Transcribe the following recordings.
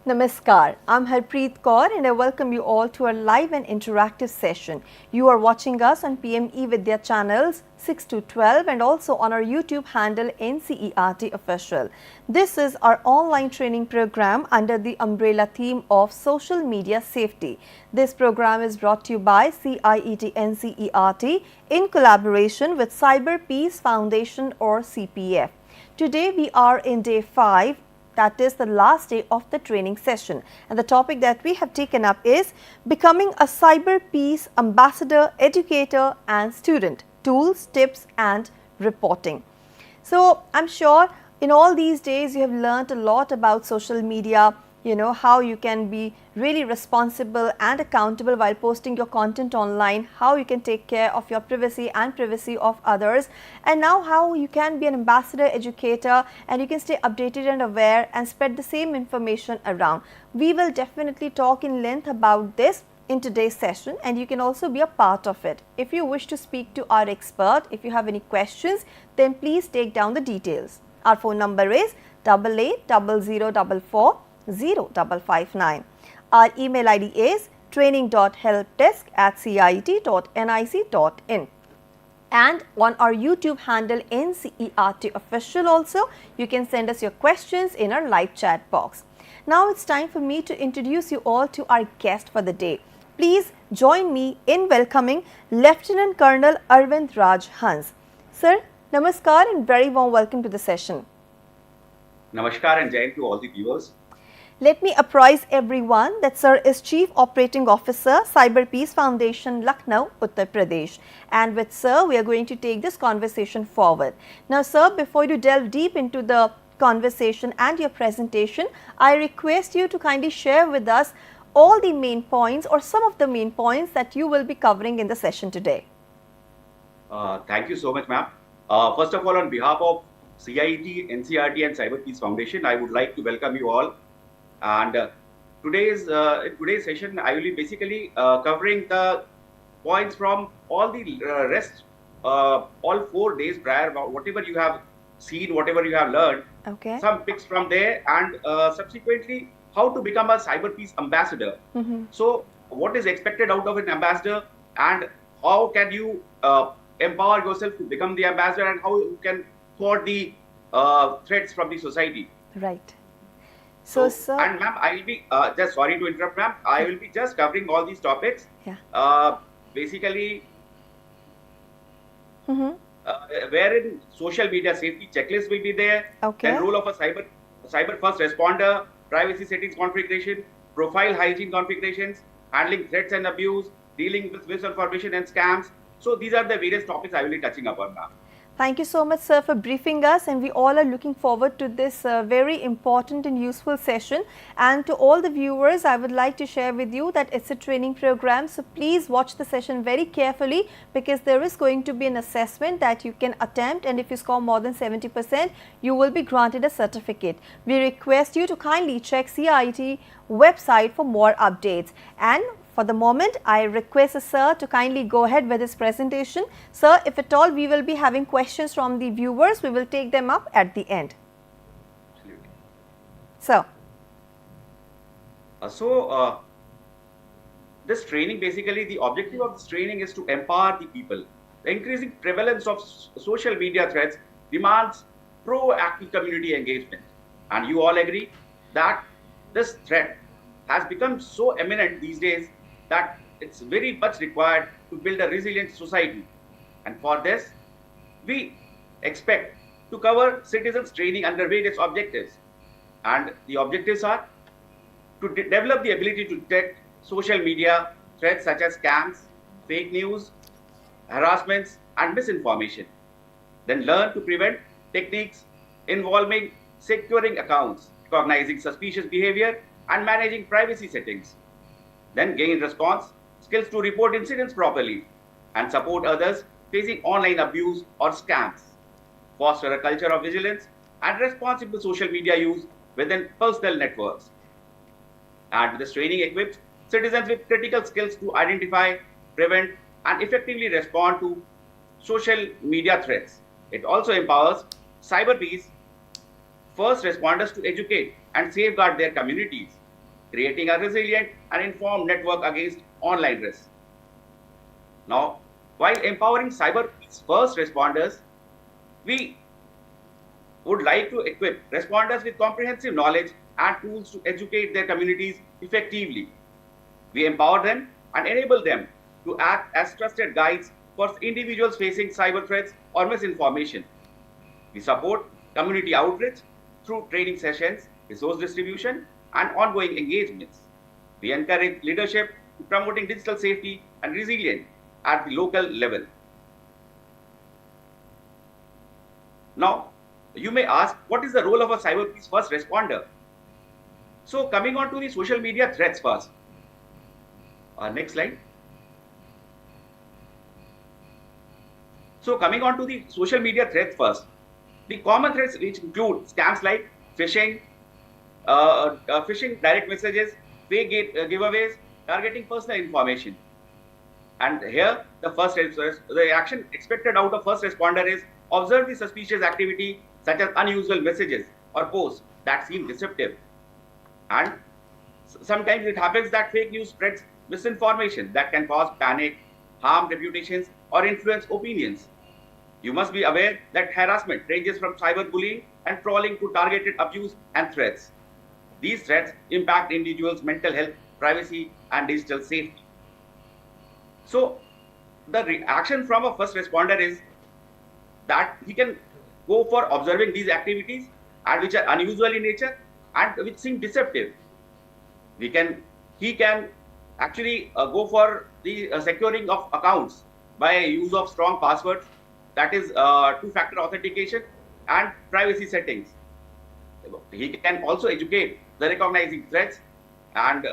Namaskar, I'm Harpreet Kaur and I welcome you all to our live and interactive session. You are watching us on PM eVidya channels 6 to 12 and also on our YouTube handle NCERT Official. This is our online training program under the umbrella theme of Social Media Safety. This program is brought to you by CIET NCERT in collaboration with CyberPeace Foundation or CPF. Today we are in day 5. That is the last day of the training session, and the topic that we have taken up is becoming a CyberPeace ambassador, educator and student, tools, tips and reporting. So I'm sure in all these days you have learnt a lot about social media, how you can be really responsible and accountable while posting your content online, how you can take care of your privacy and privacy of others, and now how you can be an ambassador, educator, and you can stay updated and aware and spread the same information around. We will definitely talk in length about this in today's session, and you can also be a part of it. If you wish to speak to our expert, if you have any questions, then please take down the details. Our phone number is 8800440559. Our email ID is training.helpdesk@ciet.nic.in. And on our YouTube handle NCERT Official also, you can send us your questions in our live chat box. Now it's time for me to introduce you all to our guest for the day. Please join me in welcoming Lieutenant Colonel Arvind Rajhans. Sir, namaskar and very warm welcome to the session. Namaskar and Jai to all the viewers. Let me apprise everyone that Sir is Chief Operating Officer, CyberPeace Foundation, Lucknow, Uttar Pradesh. And with Sir, we are going to take this conversation forward. Now, Sir, before you delve deep into the conversation and your presentation, I request you to kindly share with us all the main points or some of the main points that you will be covering in the session today. Thank you so much, ma'am. First of all, on behalf of CIET, NCERT and CyberPeace Foundation, I would like to welcome you all. And in today's session, I will be basically covering the points from all the rest, all 4 days prior, whatever you have seen, whatever you have learned, some picks from there, and subsequently how to become a CyberPeace ambassador. So what is expected out of an ambassador, and how can you empower yourself to become the ambassador, and how you can thwart the threats from the society. Right. So sir, and ma'am, I will be just sorry to interrupt, ma'am. I will be just covering all these topics. Yeah. Basically, wherein social media safety checklist will be there. Okay. Then role of a cyber first responder, privacy settings configuration, profile hygiene configurations, handling threats and abuse, dealing with misinformation and scams. So these are the various topics I will be touching upon, ma'am. Thank you so much, sir, for briefing us, and we all are looking forward to this very important and useful session. And to all the viewers, I would like to share with you that it's a training program, so please watch the session very carefully, because there is going to be an assessment that you can attempt, and if you score more than 70%, you will be granted a certificate. We request you to kindly check CIET website for more updates. And for the moment, I request Sir to kindly go ahead with his presentation. Sir, if at all we will be having questions from the viewers, we will take them up at the end. Absolutely. Sir. This training, basically the objective of this training is to empower the people. The increasing prevalence of social media threats demands proactive community engagement. And you all agree that this threat has become so eminent these days that it's very much required to build a resilient society. And for this, we expect to cover citizens training under various objectives. And the objectives are to develop the ability to detect social media threats such as scams, fake news, harassments, and misinformation. Then learn to prevent techniques involving securing accounts, recognizing suspicious behavior, and managing privacy settings. Then gain response skills to report incidents properly and support others facing online abuse or scams. Foster a culture of vigilance and responsible social media use within personal networks. And this training equips citizens with critical skills to identify, prevent, and effectively respond to social media threats. It also empowers CyberPeace first responders to educate and safeguard their communities creating a resilient and informed network against online risks. Now, while empowering CyberPeace first responders, we would like to equip responders with comprehensive knowledge and tools to educate their communities effectively. We empower them and enable them to act as trusted guides for individuals facing cyber threats or misinformation. We support community outreach through training sessions, resource distribution, and ongoing engagements. We encourage leadership in promoting digital safety and resilience at the local level. Now, you may ask, what is the role of a CyberPeace first responder? So, coming on to the social media threats first. Next slide. So, coming on to the social media threats first. The common threats which include scams like phishing, phishing direct messages, fake giveaways, targeting personal information. And here, the action expected out of first responder is observe the suspicious activity such as unusual messages or posts that seem deceptive. And sometimes it happens that fake news spreads misinformation that can cause panic, harm reputations, or influence opinions. You must be aware that harassment ranges from cyberbullying and trolling to targeted abuse and threats. These threats impact individuals' mental health, privacy, and digital safety. So, the reaction from a first responder is that he can go for observing these activities and which are unusual in nature and which seem deceptive. He can actually go for the securing of accounts by use of strong passwords, that is two-factor authentication and privacy settings. He can also educate the recognizing threats, and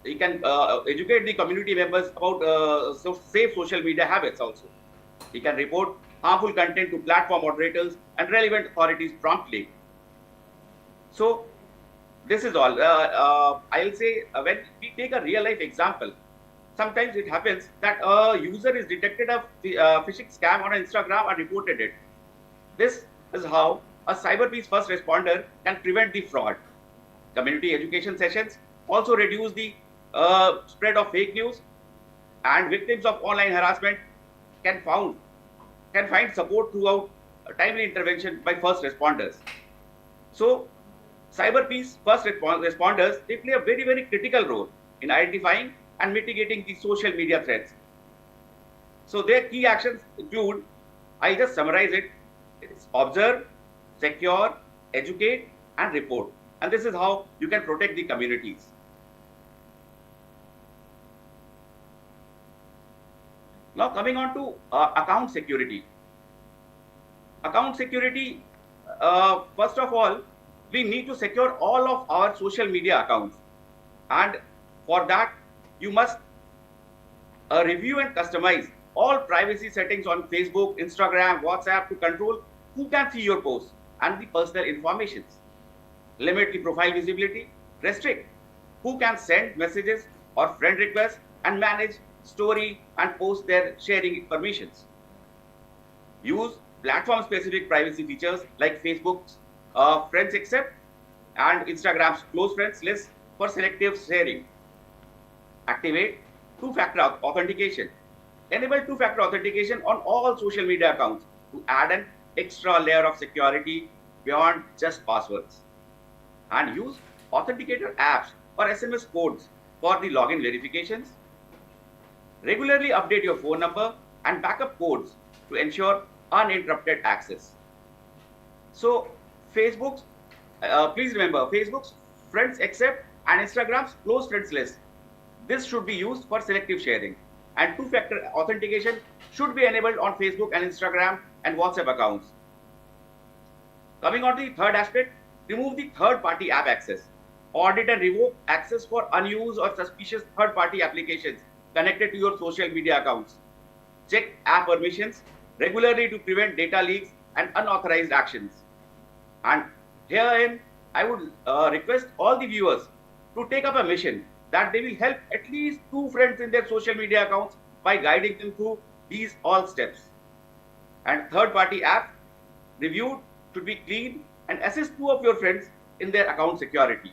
he can educate the community members about safe social media habits also. He can report harmful content to platform moderators and relevant authorities promptly. So, this is all. I'll say when we take a real life example, sometimes it happens that a user is detected a phishing scam on Instagram and reported it. This is how a CyberPeace first responder can prevent the fraud. Community education sessions also reduce the spread of fake news, and victims of online harassment can find support throughout timely intervention by first responders. So, CyberPeace first responders, they play a very, very critical role in identifying and mitigating the social media threats. So, their key actions include, I just summarize it, it's observe, secure, educate, and report. And this is how you can protect the communities. Now, coming on to account security. Account security, first of all, we need to secure all of our social media accounts. And for that, you must review and customize all privacy settings on Facebook, Instagram, WhatsApp to control who can see your posts and the personal informations. Limit the profile visibility, restrict who can send messages or friend requests, and manage story and post their sharing permissions. Use platform-specific privacy features like Facebook's Friends Accept and Instagram's Close Friends list for selective sharing. Activate two-factor authentication. Enable two-factor authentication on all social media accounts to add an extra layer of security beyond just passwords. And use authenticator apps or SMS codes for the login verifications. Regularly update your phone number and backup codes to ensure uninterrupted access. So, Facebook's, please remember, Facebook's Friends Accept and Instagram's Close Friends list. This should be used for selective sharing. And two-factor authentication should be enabled on Facebook and Instagram and WhatsApp accounts. Coming on to the third aspect, remove the third-party app access. Audit and revoke access for unused or suspicious third-party applications connected to your social media accounts. Check app permissions regularly to prevent data leaks and unauthorized actions. And herein, I would request all the viewers to take up a mission that they will help at least 2 friends in their social media accounts by guiding them through these all steps. And third-party apps reviewed should be clean and assist 2 of your friends in their account security.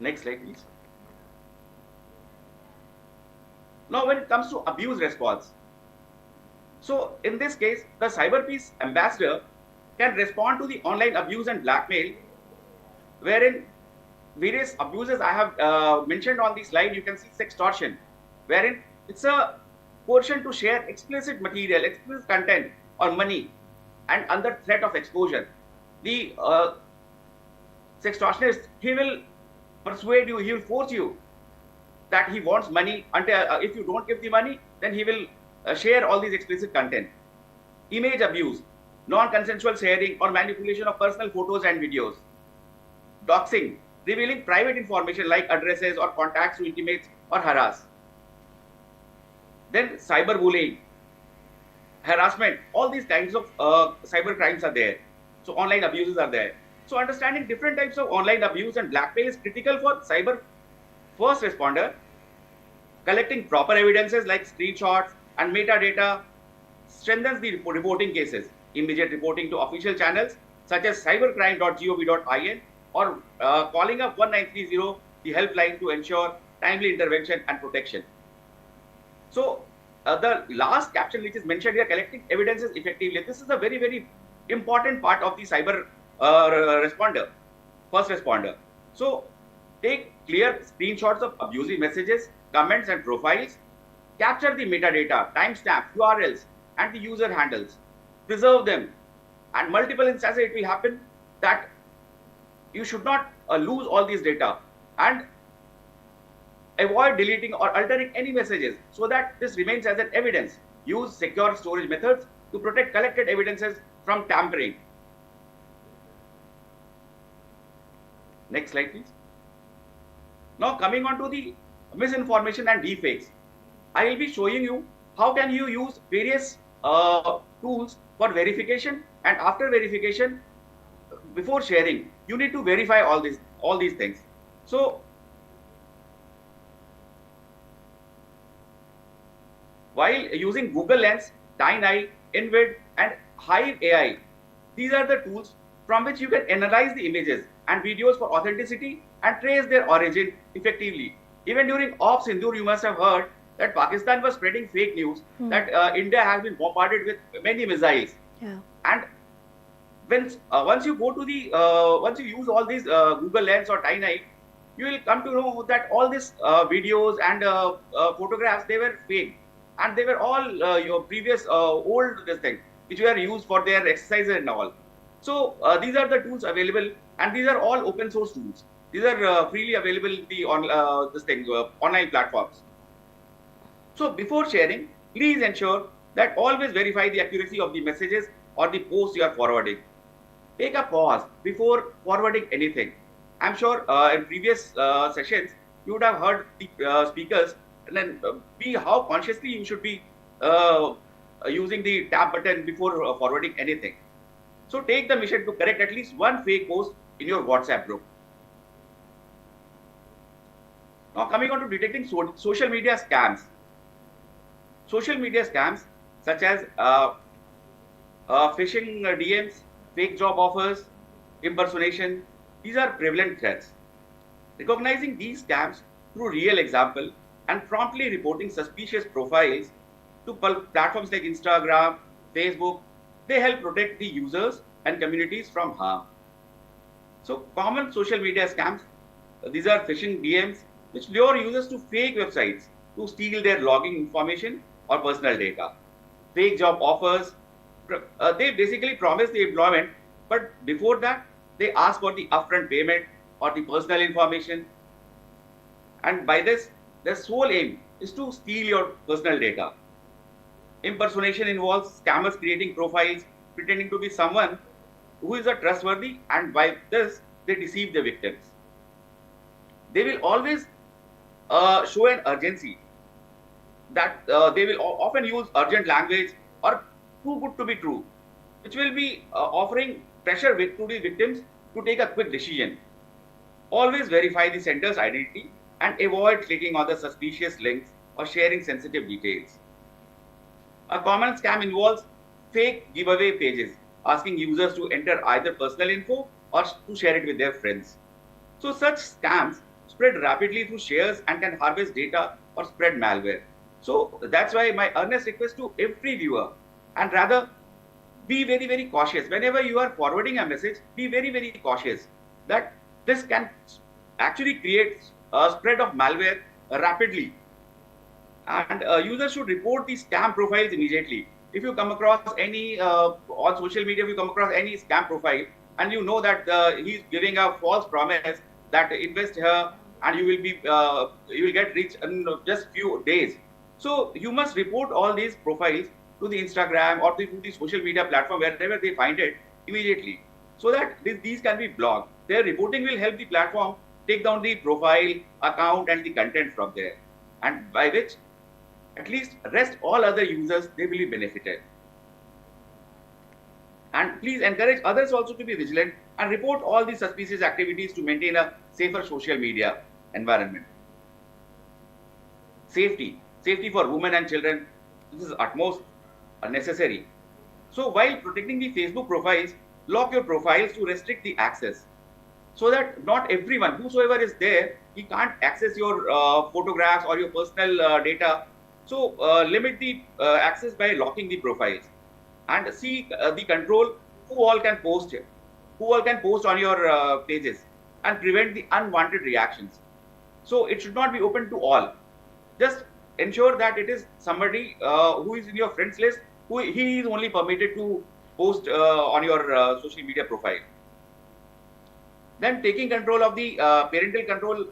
Next slide, please. Now, when it comes to abuse response, so in this case, the CyberPeace ambassador can respond to the online abuse and blackmail, wherein various abuses I have mentioned on the slide. You can see sextortion, wherein it's a coercion to share explicit material, explicit content or money, and under threat of exposure. The sextortionist, he will persuade you, he will force you that he wants money. Until if you don't give the money, then he will share all these explicit content. Image abuse, non-consensual sharing or manipulation of personal photos and videos. Doxing, revealing private information like addresses or contacts to intimate or harass. Then cyberbullying, harassment, all these kinds of cyber crimes are there. So online abuses are there. So understanding different types of online abuse and blackmail is critical for cyber first responder. Collecting proper evidences like screenshots and metadata strengthens the reporting cases. Immediate reporting to official channels such as cybercrime.gov.in or calling up 1930, the helpline, to ensure timely intervention and protection. So the last caption which is mentioned here, collecting evidences effectively, this is a very, very important part of the cyber responder, first responder. So take clear screenshots of abusive messages, comments and profiles, capture the metadata, timestamp, URLs and the user handles, preserve them. And multiple instances it will happen that you should not lose all these data, and avoid deleting or altering any messages so that this remains as an evidence. Use secure storage methods to protect collected evidences from tampering. Next slide, please. Now coming on to the misinformation and deepfakes, I will be showing you how can you use various tools for verification, and after verification, before sharing, you need to verify all these things. So while using Google Lens, TinyEye, eVidya and Hive AI, these are the tools from which you can analyze the images and videos for authenticity and trace their origin effectively. Even during Ops Sindoor, you must have heard that Pakistan was spreading fake news that India has been bombarded with many missiles. Yeah. And when once you go to the once you use all these Google Lens or TinyEye, you will come to know that all these videos and photographs, they were fake, and they were all your previous old this thing which were used for their exercises and all. So these are the tools available, and these are all open source tools. These are freely available in the online platforms. So before sharing, please ensure that always verify the accuracy of the messages or the posts you are forwarding. Take a pause before forwarding anything. I'm sure in previous sessions you would have heard the speakers, and then be how consciously you should be using the tab button before forwarding anything. So take the mission to correct at least one fake post in your WhatsApp group. Now coming on to detecting social media scams. Social media scams such as phishing DMs, fake job offers, impersonation, these are prevalent threats. Recognizing these scams through real example and promptly reporting suspicious profiles to platforms like Instagram, Facebook, they help protect the users and communities from harm. So common social media scams, these are phishing DMs, which lure users to fake websites to steal their login information or personal data. Fake job offers, they basically promise the employment, but before that, they ask for the upfront payment or the personal information. And by this, their sole aim is to steal your personal data. Impersonation involves scammers creating profiles, pretending to be someone who is trustworthy, and by this, they deceive the victims. They will always show an urgency, that they will often use urgent language or too good to be true, which will be offering pressure to the victims to take a quick decision. Always verify the sender's identity and avoid clicking on the suspicious links or sharing sensitive details. A common scam involves fake giveaway pages, asking users to enter either personal info or to share it with their friends. So such scams spread rapidly through shares and can harvest data or spread malware. So that's why my earnest request to every viewer, and rather be very, very cautious. Whenever you are forwarding a message, be very, very cautious that this can actually create a spread of malware rapidly. And users should report these scam profiles immediately. If you come across any on social media, if you come across any scam profile and you know that he's giving a false promise that invest here and you will get rich in just few days. So you must report all these profiles to the Instagram or to the social media platform wherever they find it immediately, so that these can be blocked. Their reporting will help the platform take down the profile, account, and the content from there, and by which at least rest all other users, they will be benefited. And please encourage others also to be vigilant and report all these suspicious activities to maintain a safer social media environment. Safety for women and children, this is utmost necessary. So while protecting the Facebook profiles, lock your profiles to restrict the access, so that not everyone, whosoever is there, he can't access your photographs or your personal data. So limit the access by locking the profiles, and see the control who all can post here, who all can post on your pages, and prevent the unwanted reactions. So it should not be open to all. Just ensure that it is somebody who is in your friends list, who he is only permitted to post on your social media profile. Then taking control of the parental control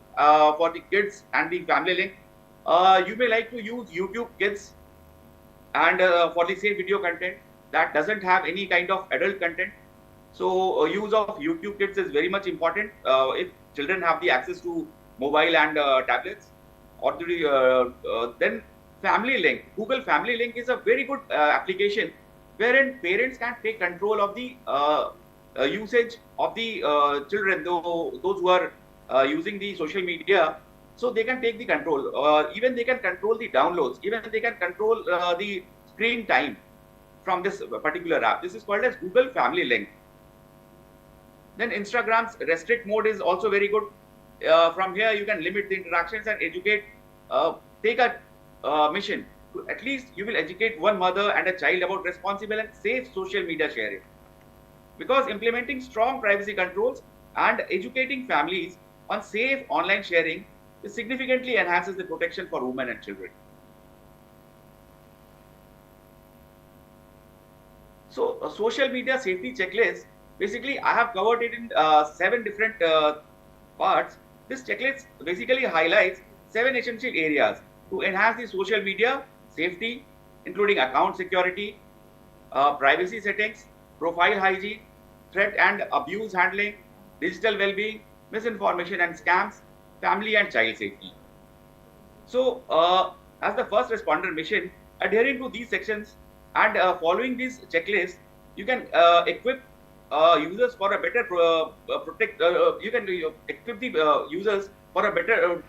for the kids and the family link. You may like to use YouTube Kids and for the same video content that doesn't have any kind of adult content. So use of YouTube Kids is very much important if children have the access to mobile and tablets. Or then Family Link. Google Family Link is a very good application wherein parents can take control of the usage of the children, those who are using the social media. So they can take the control. Even they can control the downloads. Even they can control the screen time from this particular app. This is called as Google Family Link. Then Instagram's restrict mode is also very good. From here, you can limit the interactions and educate. Take a mission to at least you will educate one mother and a child about responsible and safe social media sharing. Because implementing strong privacy controls and educating families on safe online sharing significantly enhances the protection for women and children. So, a social media safety checklist, basically I have covered it in 7 different parts. This checklist basically highlights 7 essential areas to enhance the social media safety, including account security, privacy settings, profile hygiene, threat and abuse handling, digital well-being, misinformation and scams, family and child safety. So, as the first responder mission, adhering to these sections and following this checklist, you can equip users for a better you can equip the users for a better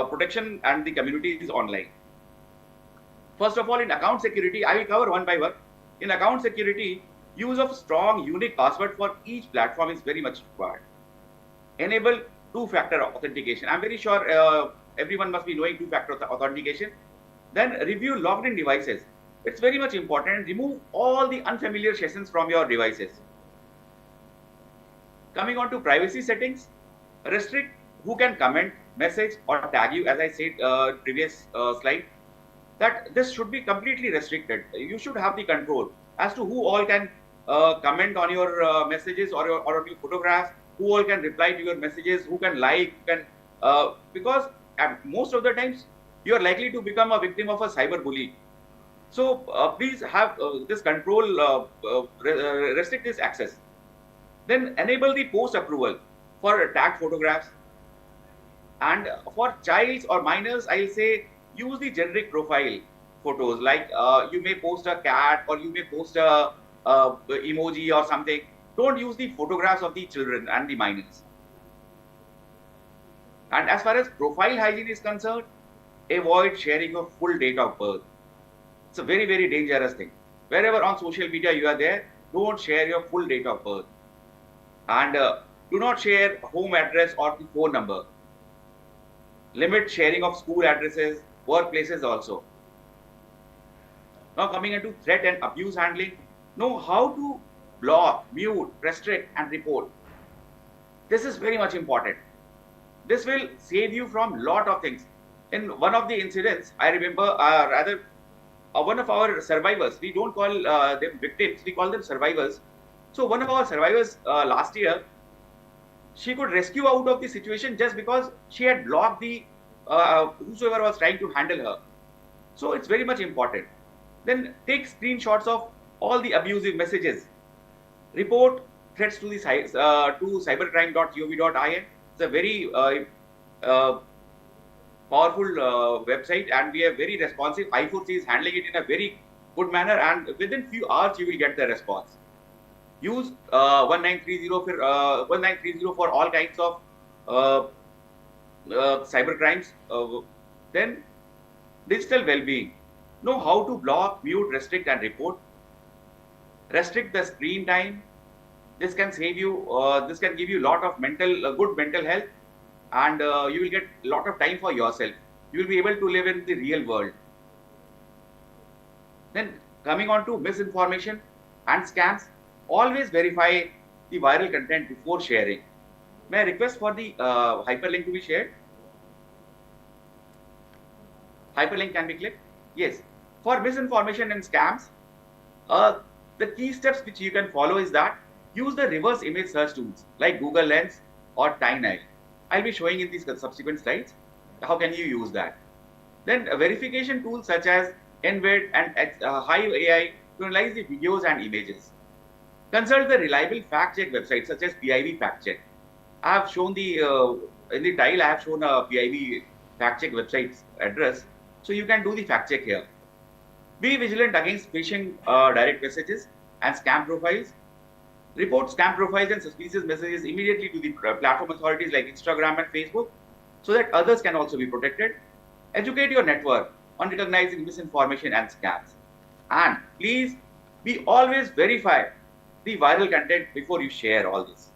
protection and the communities online. First of all, in account security, I will cover one by one. In account security, use of strong unique password for each platform is very much required. Enable two-factor authentication. I'm very sure everyone must be knowing two-factor authentication. Then review logged in devices. It's very much important. Remove all the unfamiliar sessions from your devices. Coming on to privacy settings, restrict who can comment, message or tag you, as I said previous slide, that this should be completely restricted. You should have the control as to who all can comment on your messages or on your photographs, who all can reply to your messages, who can like, because most of the times you are likely to become a victim of a cyber bully. So please have this control, restrict this access. Then enable the post approval for tagged photographs. And for childs or minors, I'll say use the generic profile photos, like you may post a cat or you may post a emoji or something. Don't use the photographs of the children and the minors. And as far as profile hygiene is concerned, avoid sharing your full date of birth. It's a very, very dangerous thing. Wherever on social media you are there, don't share your full date of birth. And Do not share home address or the phone number. Limit sharing of school addresses, workplaces also. Now coming into threat and abuse handling, know how to block, mute, restrict and report. This is very much important. This will save you from lot of things. In one of the incidents, I remember one of our survivors, we don't call them victims, we call them survivors. So one of our survivors last year, she could rescue out of the situation just because she had blocked the whosoever was trying to handle her. So it's very much important. Then take screenshots of all the abusive messages. Report threats to the to cybercrime.gov.in. It's a very powerful website, and we are very responsive. I4C is handling it in a very good manner, and within few hours you will get the response. Use 1930 for all kinds of cyber crimes. Then digital well-being. Know how to block, mute, restrict and report. Restrict the screen time. This can save you, this can give you a lot of good mental health, and you will get a lot of time for yourself. You will be able to live in the real world. Then coming on to misinformation and scams, always verify the viral content before sharing. May I request for the hyperlink to be shared? Hyperlink can be clicked? Yes. For misinformation and scams, the key steps which you can follow is that use the reverse image search tools like Google Lens or Tiny. I'll be showing in these subsequent slides how can you use that. Then verification tools such as NVID and Hive AI to analyze the videos and images. Consult the reliable fact-check websites such as PIV Fact Check. I have shown the in the tile. I have shown a PIV Fact Check website's address, so you can do the fact check here. Be vigilant against phishing direct messages and scam profiles. Report scam profiles and suspicious messages immediately to the platform authorities like Instagram and Facebook, so that others can also be protected. Educate your network on recognizing misinformation and scams. And please be always verify the viral content before you share all this.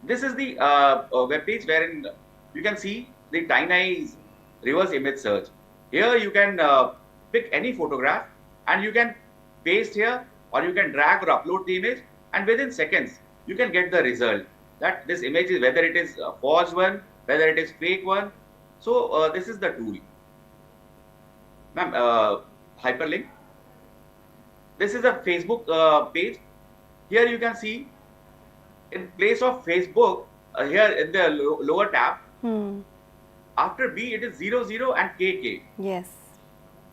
This is the web page wherein you can see the Tiny's reverse image search. Here you can pick any photograph and you can paste here, or you can drag or upload the image, and within seconds you can get the result that this image is, whether it is a forged one, whether it is fake one. So this is the tool. Ma'am, hyperlink. This is a Facebook page. Here you can see in place of Facebook, here in the lower tab, after B it is 00 and KK. Yes.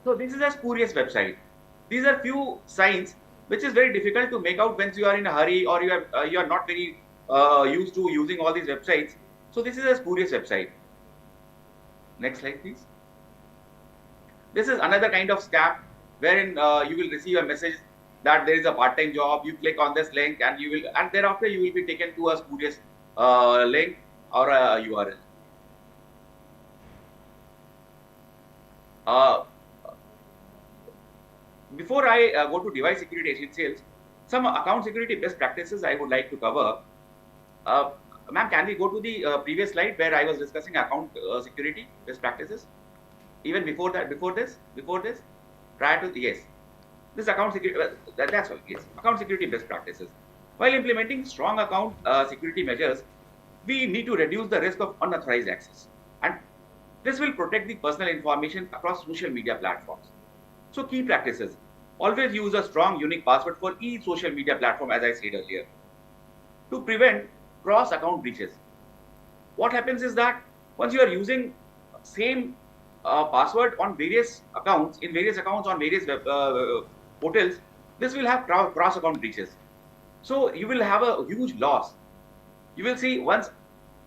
So this is a spurious website. These are few signs which is very difficult to make out when you are in a hurry, or you are not very used to using all these websites. So this is a spurious website. Next slide, please. This is another kind of scam wherein you will receive a message that there is a part-time job. You click on this link and thereafter you will be taken to a spurious link or a URL. Before I go to device security essentials, some account security best practices I would like to cover. Ma'am, can we go to the previous slide where I was discussing account security best practices? Even before that, before this, prior to, yes. This account security, that's all, yes. Account security best practices. While implementing strong account security measures, we need to reduce the risk of unauthorized access. And this will protect the personal information across social media platforms. So key practices. Always use a strong unique password for each social media platform, as I said earlier, to prevent cross-account breaches. What happens is that once you are using same password on various accounts, on various web, portals, this will have cross-account breaches. So you will have a huge loss. You will see once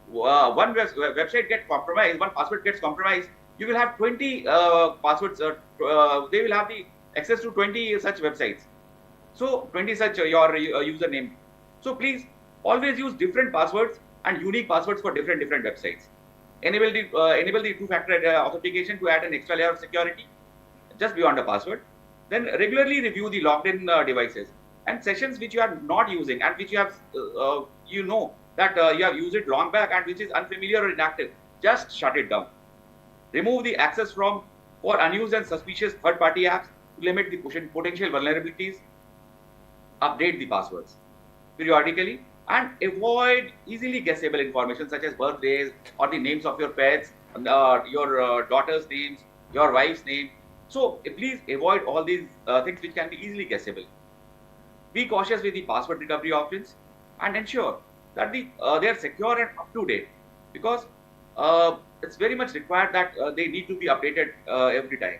one website gets compromised, one password gets compromised, you will have 20 passwords. They will have the access to 20 such websites. So 20 such your username. So please always use different passwords and unique passwords for different websites. Enable the two-factor authentication to add an extra layer of security just beyond the password. Then regularly review the logged-in devices. and sessions which you are not using and which you have, you know that you have used it long back and which is unfamiliar or inactive, just shut it down. Remove the access from for unused and suspicious third-party apps to limit the potential vulnerabilities. Update the passwords periodically and avoid easily guessable information such as birthdays or the names of your pets, your daughter's names, your wife's name. So please avoid all these things which can be easily guessable. Be cautious with the password recovery options and ensure that they are secure and up to date, because it's very much required that they need to be updated every time.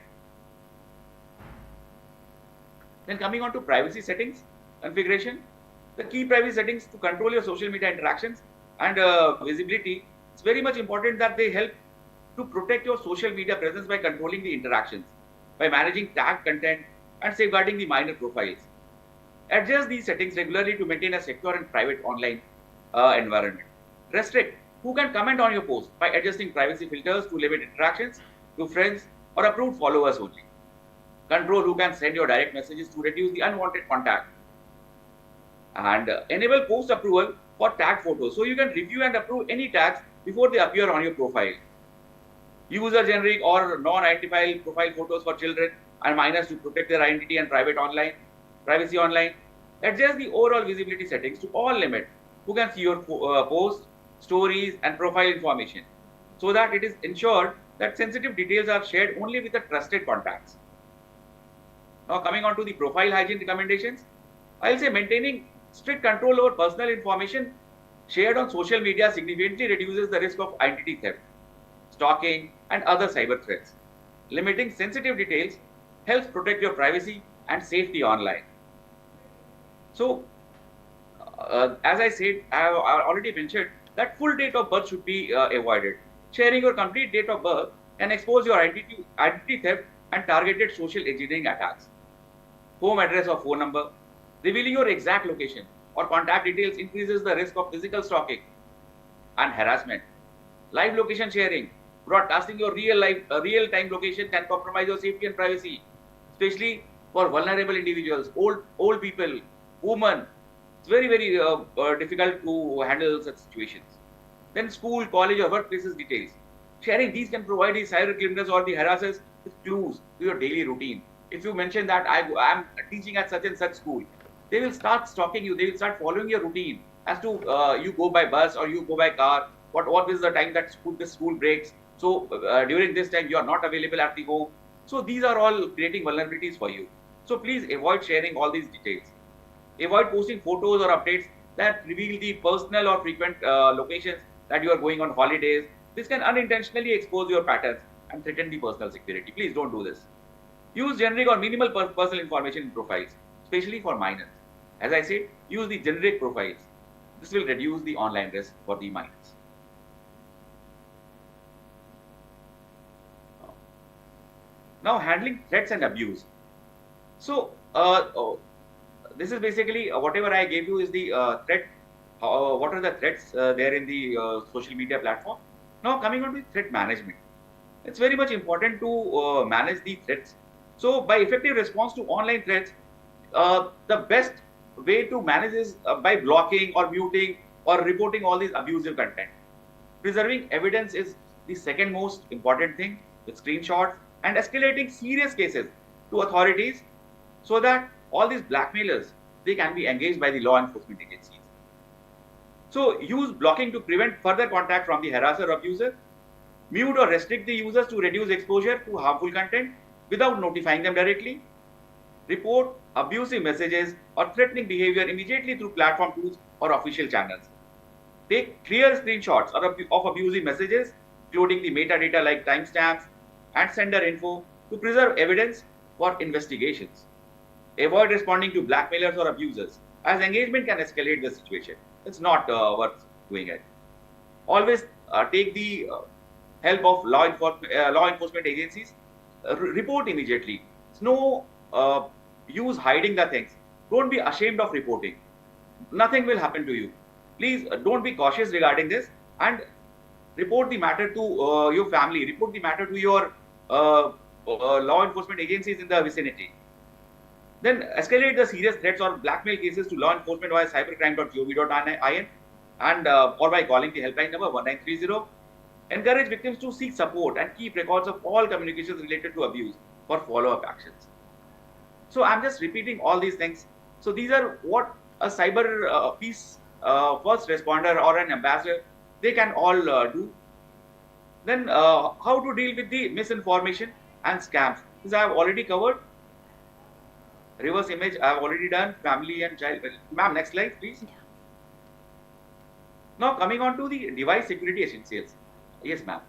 Then coming on to privacy settings configuration, the key privacy settings to control your social media interactions and visibility. It's very much important that they help to protect your social media presence by controlling the interactions, by managing tagged content and safeguarding the minor profiles. Adjust these settings regularly to maintain a secure and private online environment. Restrict who can comment on your post by adjusting privacy filters to limit interactions to friends or approved followers only. Control who can send your direct messages to reduce the unwanted contact. And enable post approval for tag photos, so you can review and approve any tags before they appear on your profile. User generic or non-identifiable profile photos for children and minors to protect their identity and privacy online. Adjust the overall visibility settings to all limit who can see your posts, stories and profile information, so that it is ensured that sensitive details are shared only with the trusted contacts. Now coming on to the profile hygiene recommendations, I'll say maintaining strict control over personal information shared on social media significantly reduces the risk of identity theft, stalking and other cyber threats. Limiting sensitive details helps protect your privacy and safety online. So, as I said, I have already mentioned that full date of birth should be avoided. Sharing your complete date of birth can expose your identity theft and targeted social engineering attacks. Home address or phone number. Revealing your exact location or contact details increases the risk of physical stalking and harassment. Live location sharing. Broadcasting your real-time location can compromise your safety and privacy, especially for vulnerable individuals, old people, women. It's very, very difficult to handle such situations. Then school, college or workplaces details. Sharing these can provide the cyber criminals or the harassers with clues to your daily routine. If you mention that I am teaching at such and such school, they will start stalking you. They will start following your routine as to you go by bus or you go by car. What is the time that the school breaks? So during this time you are not available at the home. So these are all creating vulnerabilities for you. So please avoid sharing all these details. Avoid posting photos or updates that reveal the personal or frequent locations that you are going on holidays. This can unintentionally expose your patterns and threaten the personal security. Please don't do this. Use generic or minimal personal information in profiles, especially for minors. As I said, use the generic profiles. This will reduce the online risk for the minors. Now, handling threats and abuse. So, this is basically whatever I gave you is the threat. What are the threats there in the social media platform? Now, coming on to threat management. It's very much important to manage the threats. So, by effective response to online threats, the best way to manage is by blocking or muting or reporting all these abusive content. Preserving evidence is the second most important thing, with screenshots and escalating serious cases to authorities, so that all these blackmailers, they can be engaged by the law enforcement agencies. So use blocking to prevent further contact from the harasser or abuser. Mute or restrict the users to reduce exposure to harmful content without notifying them directly. Report abusive messages or threatening behavior immediately through platform tools or official channels. Take clear screenshots of abusive messages, including the metadata like timestamps and sender info, to preserve evidence for investigations. Avoid responding to blackmailers or abusers, as engagement can escalate the situation. It's not worth doing it. Always take the help of law enforcement agencies. Report immediately. It's no use hiding the things. Don't be ashamed of reporting. Nothing will happen to you. Please don't be cautious regarding this and report the matter to your family. Report the matter to your law enforcement agencies in the vicinity. Then escalate the serious threats or blackmail cases to law enforcement via cybercrime.gov.in and or by calling the helpline number 1930. Encourage victims to seek support and keep records of all communications related to abuse for follow-up actions. So I'm just repeating all these things. So these are what a cyber peace first responder or an ambassador, they can all do. Then how to deal with the misinformation and scams. This I have already covered. Reverse image I have already done. Family and child. Ma'am, next slide, please. Yeah. Now coming on to the device security essentials. Yes, ma'am.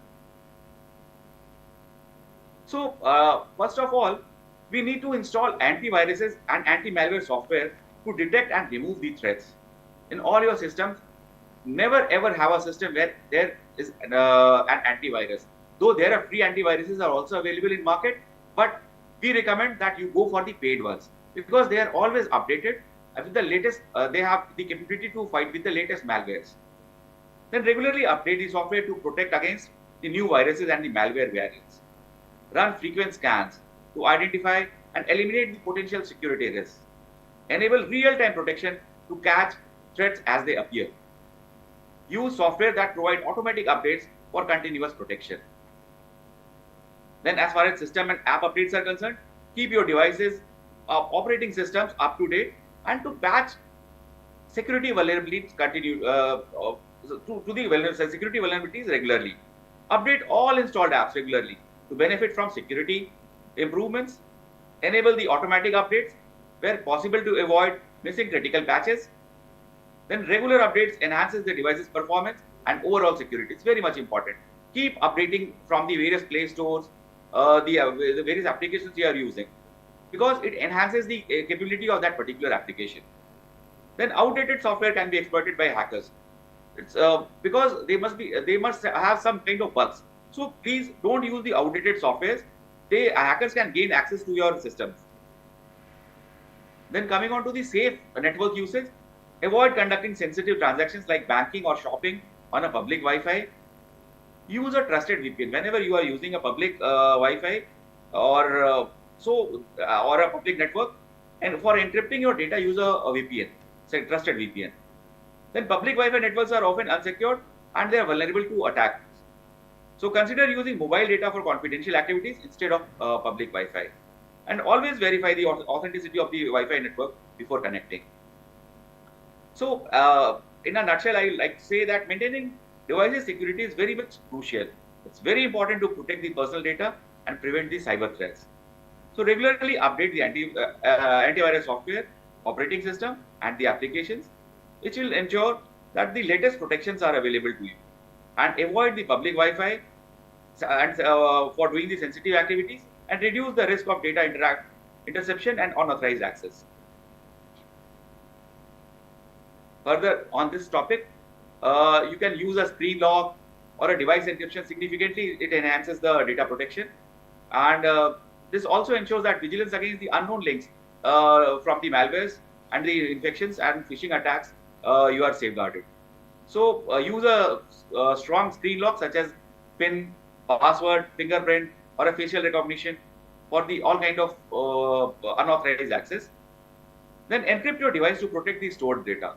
So first of all, we need to install antiviruses and anti-malware software to detect and remove the threats. In all your systems, never ever have a system where there is an antivirus. Though there are free antiviruses are also available in market, but we recommend that you go for the paid ones because they are always updated with the latest. They have the capability to fight with the latest malwares. Then regularly update the software to protect against the new viruses and the malware variants. Run frequent scans to identify and eliminate the potential security risks. Enable real-time protection to catch threats as they appear. Use software that provide automatic updates for continuous protection. Then as far as system and app updates are concerned, keep your devices, operating systems up to date and to patch security vulnerabilities security vulnerabilities regularly. Update all installed apps regularly to benefit from security improvements. Enable the automatic updates where possible to avoid missing critical patches. Then regular updates enhances the device's performance and overall security. It's very much important. Keep updating from the various Play Stores, the various applications you are using because it enhances the capability of that particular application. Then outdated software can be exploited by hackers. It's because they must have some kind of bugs. So please don't use the outdated softwares. Hackers can gain access to your systems. Then coming on to the safe network usage, avoid conducting sensitive transactions like banking or shopping on a public Wi-Fi. Use a trusted VPN whenever you are using a public Wi-Fi or a public network. And for encrypting your data, use a VPN, say trusted VPN. Then public Wi-Fi networks are often unsecured and they are vulnerable to attacks. So consider using mobile data for confidential activities instead of public Wi-Fi. And always verify the authenticity of the Wi-Fi network before connecting. So in a nutshell, I like to say that maintaining devices security is very much crucial. It's very important to protect the personal data and prevent the cyber threats. So regularly update the antivirus software, operating system and the applications, which will ensure that the latest protections are available to you. And avoid the public Wi-Fi and for doing the sensitive activities and reduce the risk of data interception and unauthorized access. Further on this topic, you can use a screen lock or a device encryption. Significantly, it enhances the data protection. And this also ensures that vigilance against the unknown links from the malwares and the infections and phishing attacks, you are safeguarded. So use a strong screen lock such as PIN, password, fingerprint, or a facial recognition for the all kind of unauthorized access. Then encrypt your device to protect the stored data.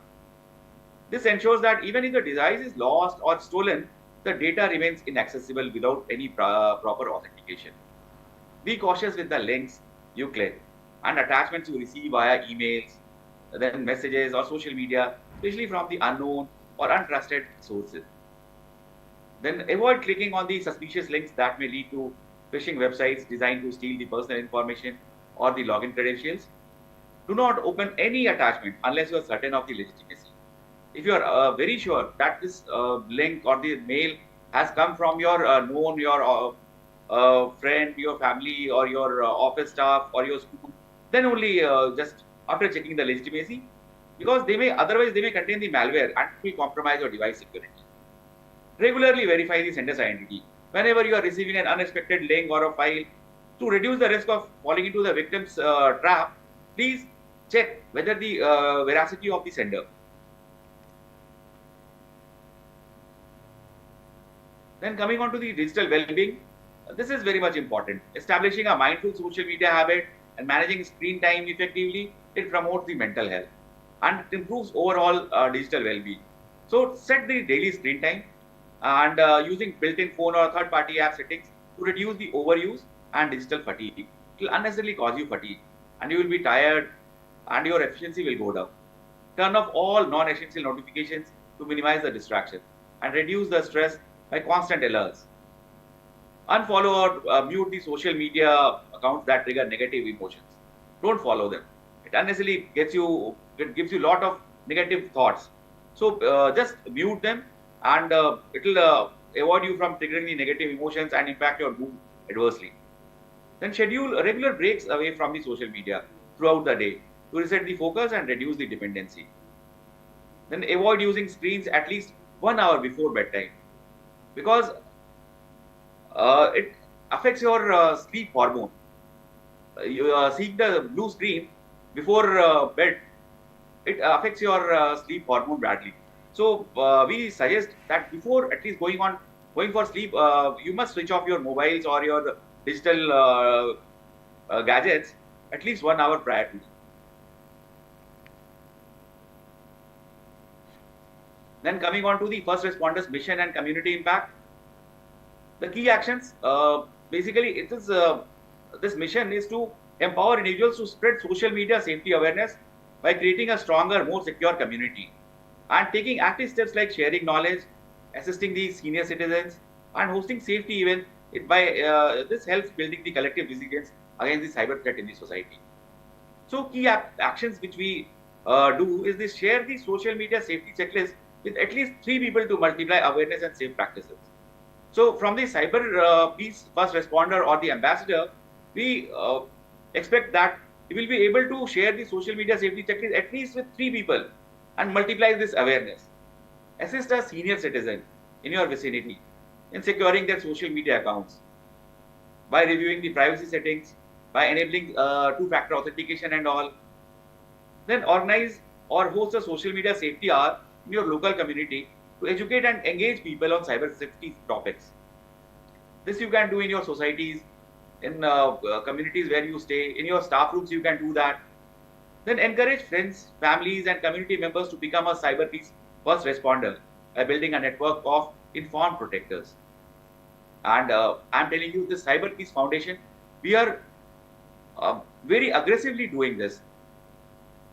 This ensures that even if the device is lost or stolen, the data remains inaccessible without any proper authentication. Be cautious with the links you click and attachments you receive via emails, then messages or social media, especially from the unknown or untrusted sources. Then avoid clicking on the suspicious links that may lead to phishing websites designed to steal the personal information or the login credentials. Do not open any attachment unless you are certain of the legitimacy. If you are very sure that this link or the mail has come from your friend, your family, or your office staff, or your school, then only just after checking the legitimacy, because otherwise they may contain the malware and will compromise your device security. Regularly verify the sender's identity whenever you are receiving an unexpected link or a file. To reduce the risk of falling into the victim's trap, please check whether the veracity of the sender. Then coming on to the digital well-being, this is very much important. Establishing a mindful social media habit and managing screen time effectively, it promotes the mental health and it improves overall digital well-being. So set the daily screen time and using built-in phone or third-party app settings to reduce the overuse and digital fatigue. It will unnecessarily cause you fatigue and you will be tired and your efficiency will go down. Turn off all non-essential notifications to minimize the distraction and reduce the stress by constant alerts. Unfollow or mute the social media accounts that trigger negative emotions. Don't follow them. It unnecessarily gives you a lot of negative thoughts. So just mute them and it will avoid you from triggering the negative emotions and impact your mood adversely. Then schedule regular breaks away from the social media throughout the day to reset the focus and reduce the dependency. Then avoid using screens at least 1 hour before bedtime because it affects your sleep hormone. Seeing the blue screen before bed, it affects your sleep hormone badly. So we suggest that before at least going for sleep, you must switch off your mobiles or your digital gadgets at least 1 hour prior to. Then coming on to the first responders mission and community impact. The key actions, basically it is, this mission is to empower individuals to spread social media safety awareness by creating a stronger, more secure community and taking active steps like sharing knowledge, assisting the senior citizens and hosting safety events. This helps building the collective resilience against the cyber threat in the society. So key actions which we do is this: share the social media safety checklist with at least 3 people to multiply awareness and safe practices. So from the CyberPeace first responder or the ambassador, we expect that you will be able to share the social media safety checklist at least with 3 people and multiply this awareness. Assist a senior citizen in your vicinity in securing their social media accounts by reviewing the privacy settings, by enabling 2-factor authentication and all. Then organize or host a social media safety hour in your local community to educate and engage people on cyber safety topics. This you can do in your societies, in communities where you stay, in your staff rooms you can do that. Then encourage friends, families and community members to become a CyberPeace first responder by building a network of informed protectors. And I'm telling you, this CyberPeace Foundation, we are very aggressively doing this.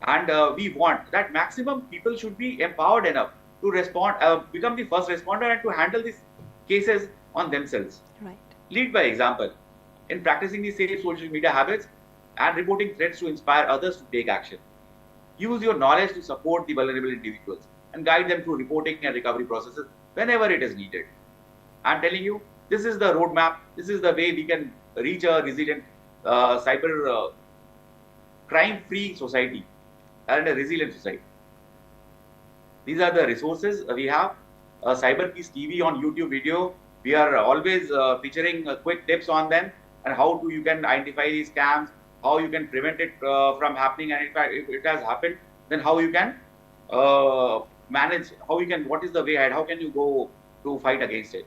And we want that maximum people should be empowered enough to respond, become the first responder and to handle these cases on themselves. Right. Lead by example in practicing the safe social media habits and reporting threats to inspire others to take action. Use your knowledge to support the vulnerable individuals and guide them through reporting and recovery processes whenever it is needed. I'm telling you, this is the roadmap. This is the way we can reach a resilient cyber crime-free society and a resilient society. These are the resources we have. CyberPeace TV on YouTube video. We are always featuring quick tips on them and how you can identify these scams, how you can prevent it from happening, and if it has happened, then how you can manage, what is the way ahead, how can you go to fight against it.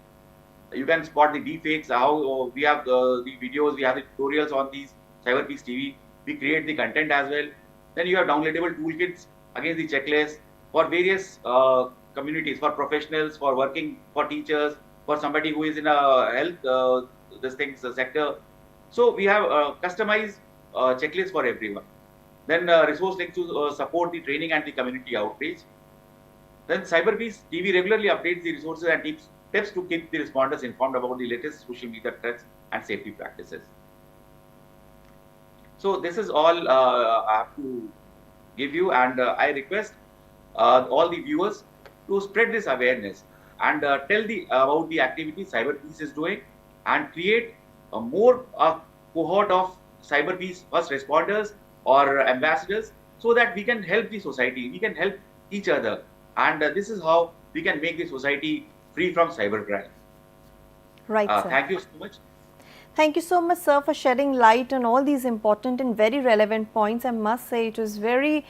You can spot the deepfakes, how we have the videos, we have the tutorials on these CyberPeace TV. We create the content as well. Then you have downloadable toolkits against the checklist for various communities, for professionals, for working, for teachers, for somebody who is in a health sector. So we have customized checklist for everyone. Then resource links to support the training and the community outreach. Then CyberPeace TV regularly updates the resources and tips to keep the responders informed about the latest social media threats and safety practices. So this is all I have to give you, and I request all the viewers to spread this awareness and tell about the activities CyberPeace is doing and create a more cohort of CyberPeace first responders or ambassadors so that we can help the society, we can help each other, and this is how we can make the society free from cybercrime. Right, sir. Thank you so much. Thank you so much, sir, for shedding light on all these important and very relevant points. I must say it was very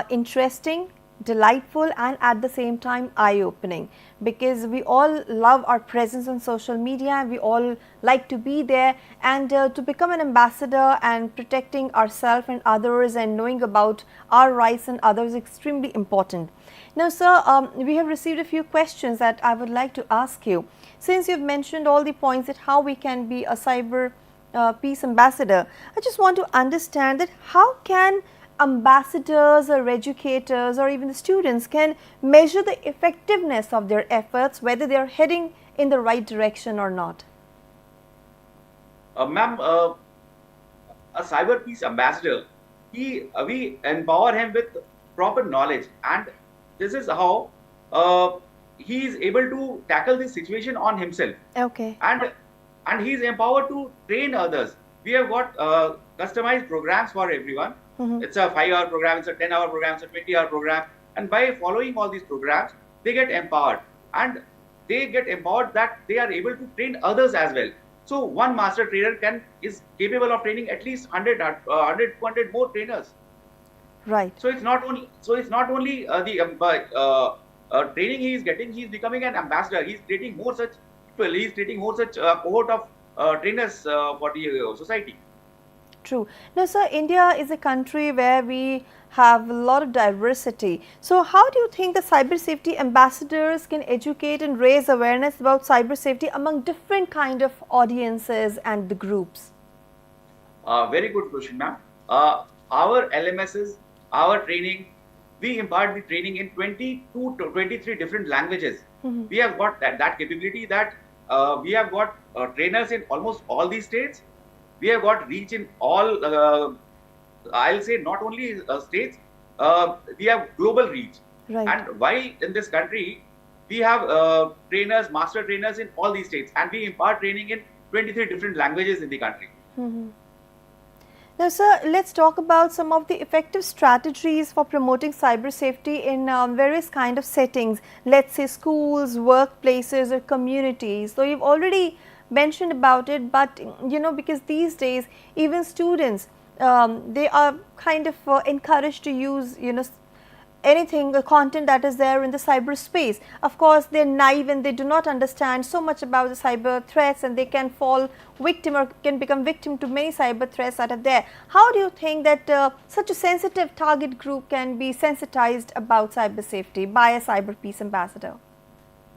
interesting, delightful and at the same time eye-opening, because we all love our presence on social media and we all like to be there, and to become an ambassador and protecting ourselves and others and knowing about our rights and others is extremely important. Now sir, we have received a few questions that I would like to ask you. Since you've mentioned all the points that how we can be a cyber peace ambassador, I just want to understand that how can ambassadors or educators or even the students can measure the effectiveness of their efforts, whether they are heading in the right direction or not? Ma'am, a cyber peace ambassador, we empower him with proper knowledge, and this is how he is able to tackle this situation on himself. Okay. And he is empowered to train others. We have got customized programs for everyone. It's a 5-hour program, it's a 10-hour program, it's a 20-hour program. And by following all these programs, they get empowered. And they get empowered that they are able to train others as well. So one master trainer is capable of training at least 100, 200 more trainers. Right. So it's not only the training he is getting, he is becoming an ambassador. He is creating more such people. He is creating more such cohort of trainers for the society. True. Now, sir, India is a country where we have a lot of diversity. So, how do you think the cyber safety ambassadors can educate and raise awareness about cyber safety among different kind of audiences and the groups? Very good question, ma'am. Our LMSs, our training, we impart the training in 22 to 23 different languages. We have got that capability that we have got trainers in almost all these states. We have got reach in all, I'll say not only states, we have global reach. Right. And why in this country, we have trainers, master trainers in all these states, and we impart training in 23 different languages in the country. Now, sir, let's talk about some of the effective strategies for promoting cyber safety in various kind of settings, let's say schools, workplaces or communities. So, you've already mentioned about it, but you know, because these days even students, they are kind of encouraged to use, you know, anything, the content that is there in the cyberspace. Of course, they're naive and they do not understand so much about the cyber threats, and they can fall victim or can become victim to many cyber threats that are there. How do you think that such a sensitive target group can be sensitized about cyber safety by a cyber peace ambassador?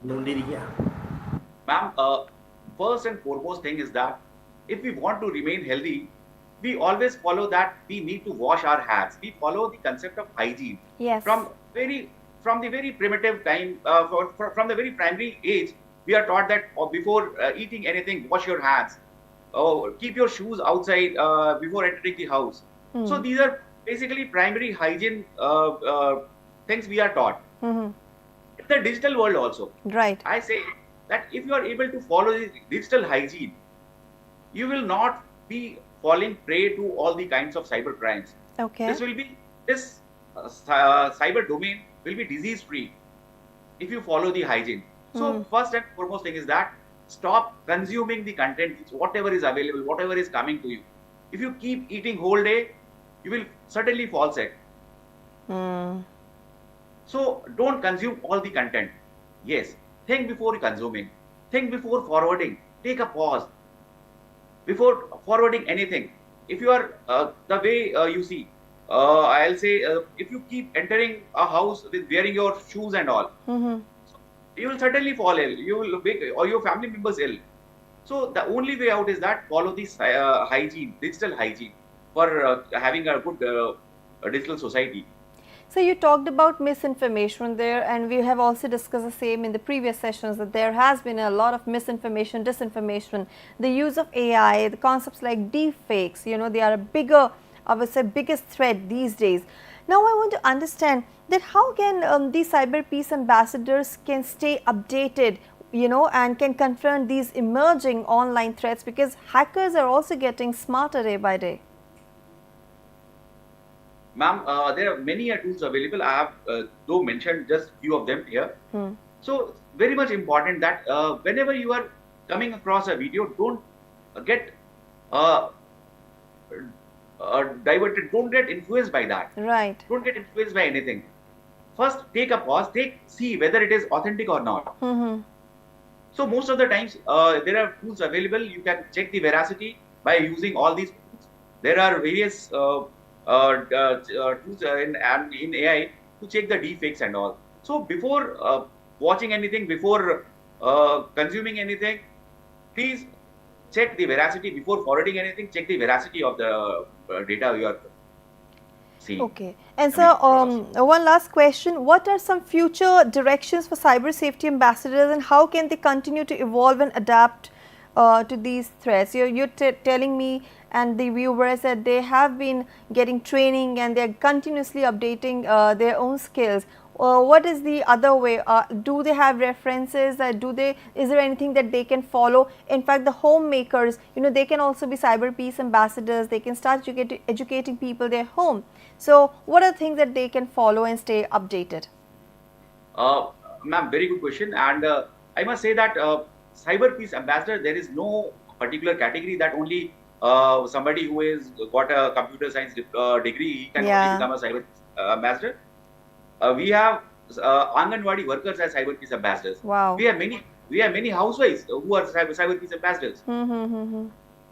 Ma'am, first and foremost thing is that if we want to remain healthy, we always follow that we need to wash our hands. We follow the concept of hygiene. Yes. From the very primitive time, from the very primary age, we are taught that before eating anything, wash your hands. Keep your shoes outside before entering the house. So these are basically primary hygiene things we are taught. In the digital world also. Right. I say that if you are able to follow the digital hygiene, you will not be falling prey to all the kinds of cyber crimes. Okay. This cyber domain will be disease free if you follow the hygiene. So first and foremost thing is that stop consuming the content, whatever is available, whatever is coming to you. If you keep eating whole day, you will certainly fall sick. So don't consume all the content. Yes, think before consuming, think before forwarding, take a pause before forwarding anything. If you are the way you see, I'll say if you keep entering a house with wearing your shoes and all, you will certainly fall ill. You will make or your family members ill. So the only way out is that follow this hygiene, digital hygiene, for having a good digital society. So you talked about misinformation there, and we have also discussed the same in the previous sessions, that there has been a lot of misinformation, disinformation, the use of AI, the concepts like deep fakes, you know, they are a bigger, I would say, biggest threat these days. Now I want to understand that how can these cyber peace ambassadors can stay updated, you know, and can confront these emerging online threats, because hackers are also getting smarter day by day. Ma'am, there are many tools available. I have though mentioned just few of them here. So very much important that whenever you are coming across a video, don't get diverted. Don't get influenced by that. Right. Don't get influenced by anything. first take a pause, see whether it is authentic or not. So most of the times, there are tools available. You can check the veracity by using all these tools. There are various tools in AI to check the deepfakes and all. So before watching anything, before consuming anything, please check the veracity. Before forwarding anything, check the veracity of the data you are seeing. Okay. And so, one last question. What are some future directions for cyber safety ambassadors, and how can they continue to evolve and adapt to these threats? You're telling me and the viewers that they have been getting training and they're continuously updating their own skills. What is the other way? Do they have references? Is there anything that they can follow? In fact, the homemakers, they can also be CyberPeace ambassadors. They can start educating people their home. So, what are things that they can follow and stay updated? Ma'am, very good question. And I must say that CyberPeace ambassador, there is no particular category that only somebody who has got a computer science degree, he can only become a CyberPeace ambassador. We have Anganwadi workers as CyberPeace ambassadors. Wow. We have many housewives who are CyberPeace ambassadors.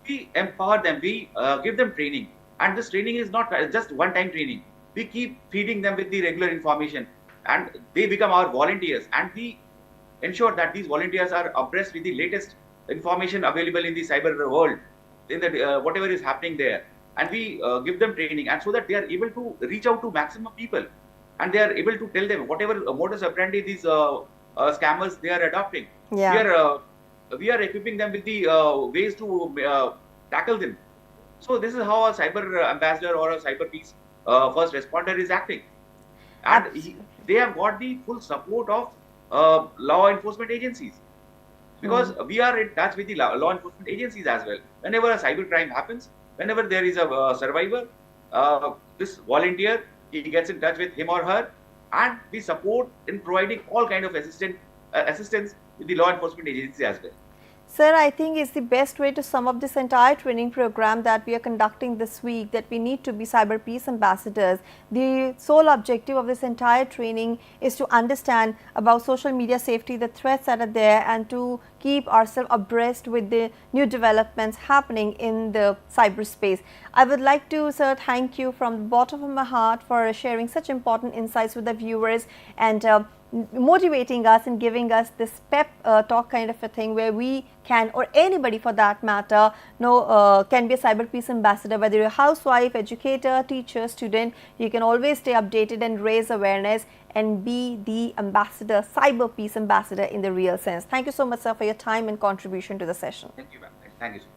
We empower them. We give them training, and this training is not just one-time training. We keep feeding them with the regular information, and they become our volunteers. And we ensure that these volunteers are abreast with the latest information available in the cyber world, in the whatever is happening there. And we give them training, and so that they are able to reach out to maximum people. And they are able to tell them whatever modus operandi these scammers they are adopting. Yeah. We are equipping them with the ways to tackle them. So this is how a cyber ambassador or a CyberPeace first responder is acting. And they have got the full support of law enforcement agencies. Because we are in touch with the law enforcement agencies as well. Whenever a cyber crime happens, whenever there is a survivor, this volunteer, he gets in touch with him or her, and we support in providing all kind of assistance with the law enforcement agencies as well. Sir, I think it's the best way to sum up this entire training program that we are conducting this week, that we need to be CyberPeace ambassadors. The sole objective of this entire training is to understand about social media safety, the threats that are there, and to keep ourselves abreast with the new developments happening in the cyberspace. I would like to, sir, thank you from the bottom of my heart for sharing such important insights with the viewers and motivating us and giving us this pep talk kind of a thing where we can, or anybody for that matter, can be a CyberPeace ambassador. Whether you're a housewife, educator, teacher, student, you can always stay updated and raise awareness and be the ambassador, CyberPeace ambassador in the real sense. Thank you so much, sir, for your time and contribution to the session. Thank you, ma'am. Thank you so much.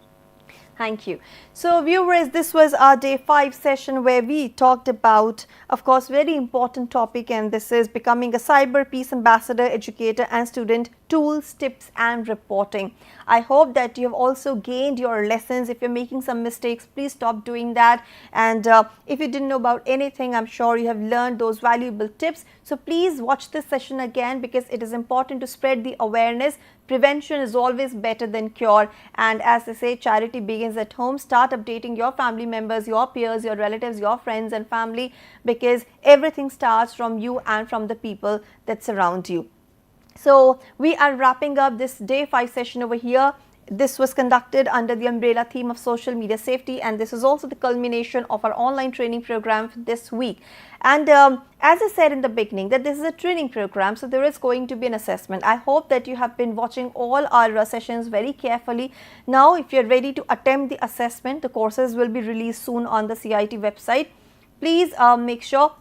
Thank you. So viewers, this was our day 5 session where we talked about, of course, very important topic, and this is becoming a CyberPeace ambassador, educator and student, tools, tips and reporting. I hope that you have also gained your lessons. If you're making some mistakes, please stop doing that. And if you didn't know about anything, I'm sure you have learned those valuable tips. So please watch this session again, because it is important to spread the awareness. Prevention is always better than cure, and as they say, charity begins at home. Start updating your family members, your peers, your relatives, your friends and family, because everything starts from you and from the people that surround you. So we are wrapping up this day 5 session over here. This was conducted under the umbrella theme of social media safety, and this is also the culmination of our online training program for this week. And as I said in the beginning, that this is a training program, so there is going to be an assessment. I hope that you have been watching all our sessions very carefully. Now, if you're ready to attempt the assessment, the courses will be released soon on the CIT website. Please make sure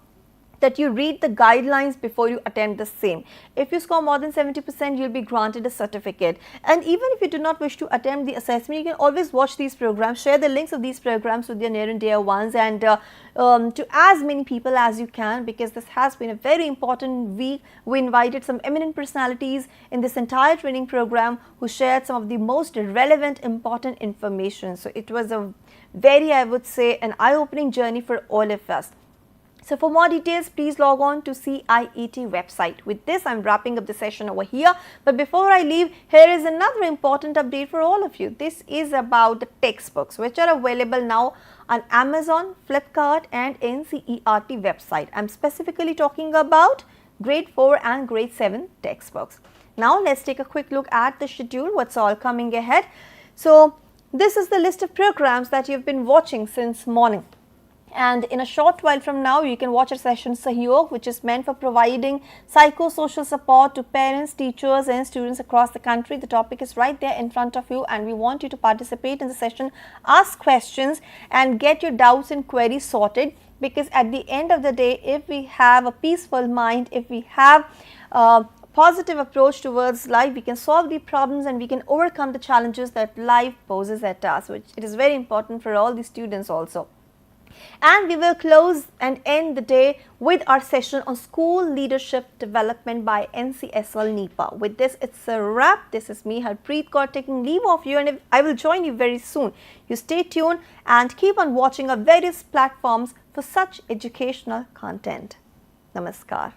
that you read the guidelines before you attempt the same. If you score more than 70%, you'll be granted a certificate. And even if you do not wish to attempt the assessment, you can always watch these programs, share the links of these programs with your near and dear ones, and to as many people as you can, because this has been a very important week. We invited some eminent personalities in this entire training program who shared some of the most relevant, important information. So it was a very, I would say, an eye-opening journey for all of us. So for more details, please log on to CIET website. With this, I'm wrapping up the session over here. But before I leave, here is another important update for all of you. This is about the textbooks, which are available now on Amazon, Flipkart and NCERT website. I'm specifically talking about grade 4 and grade 7 textbooks. Now let's take a quick look at the schedule, what's all coming ahead. So this is the list of programs that you've been watching since morning. And in a short while from now, you can watch a session Sahyog, which is meant for providing psychosocial support to parents, teachers and students across the country. The topic is right there in front of you and we want you to participate in the session, ask questions and get your doubts and queries sorted, because at the end of the day, if we have a peaceful mind, if we have a positive approach towards life, we can solve the problems and we can overcome the challenges that life poses at us, which it is very important for all the students also. And we will close and end the day with our session on school leadership development by NCSL NEPA. With this, it's a wrap. This is me, Harpreet Kaur, taking leave of you, and I will join you very soon. You stay tuned and keep on watching our various platforms for such educational content. Namaskar.